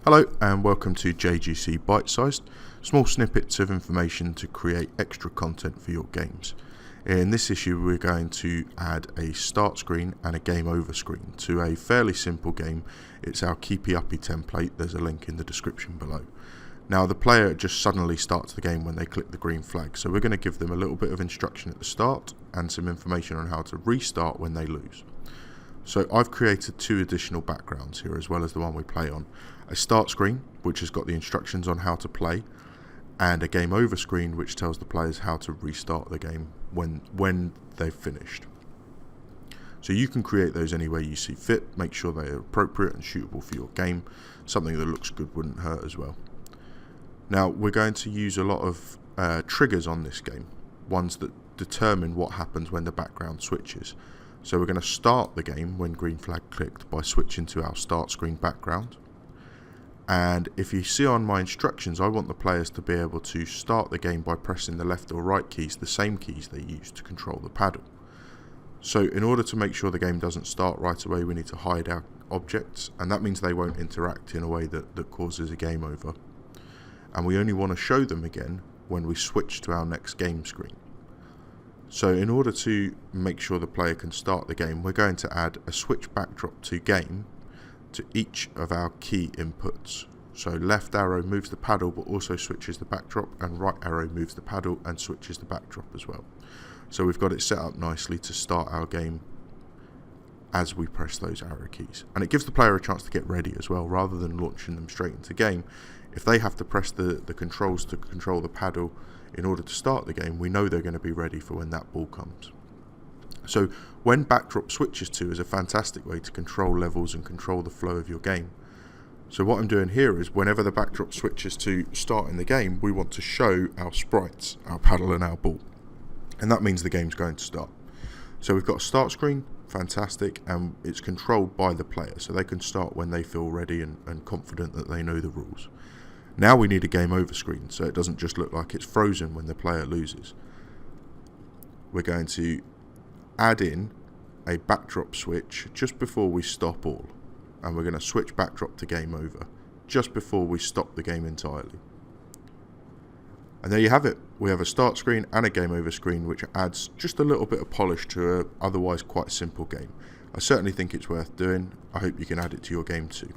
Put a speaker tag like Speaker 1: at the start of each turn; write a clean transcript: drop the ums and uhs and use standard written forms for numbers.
Speaker 1: Hello and welcome to JGC Byte-Sized, small snippets of information to create extra content for your games. In this issue we're going to add a start screen and a game over screen to a fairly simple game. It's our Keepy Uppy template. There's a link in the description below. Now the player just suddenly starts the game when they click the green flag, so we're going to give them a little bit of instruction at the start and some information on how to restart when they lose. So I've created two additional backgrounds here as well as the one we play on. A start screen, which has got the instructions on how to play, and a game over screen, which tells the players how to restart the game when they've finished. So you can create those any way you see fit, make sure they are appropriate and suitable for your game. Something that looks good wouldn't hurt as well. Now we're going to use a lot of triggers on this game, ones that determine what happens when the background switches. So we're going to start the game when green flag clicked by switching to our start screen background. And if you see on my instructions, I want the players to be able to start the game by pressing the left or right keys, the same keys they use to control the paddle. So in order to make sure the game doesn't start right away, we need to hide our objects, and that means they won't interact in a way that causes a game over. And we only want to show them again when we switch to our next game screen. So in order to make sure the player can start the game, we're going to add a switch backdrop to game to each of our key inputs. So left arrow moves the paddle but also switches the backdrop, and right arrow moves the paddle and switches the backdrop as well. So we've got it set up nicely to start our game as we press those arrow keys. And it gives the player a chance to get ready as well, rather than launching them straight into game. If they have to press the controls to control the paddle in order to start the game, we know they're going to be ready for when that ball comes. So when backdrop switches to is a fantastic way to control levels and control the flow of your game. So what I'm doing here is whenever the backdrop switches to starting the game, we want to show our sprites, our paddle and our ball. And that means the game's going to start. So we've got a start screen, fantastic, and it's controlled by the player, so they can start when they feel ready and confident that they know the rules. Now we need a game over screen, so it doesn't just look like it's frozen when the player loses. We're going to add in a backdrop switch just before we stop all, and we're going to switch backdrop to game over just before we stop the game entirely. And there you have it. We have a start screen and a game over screen, which adds just a little bit of polish to a otherwise quite simple game. I certainly think it's worth doing. I hope you can add it to your game too.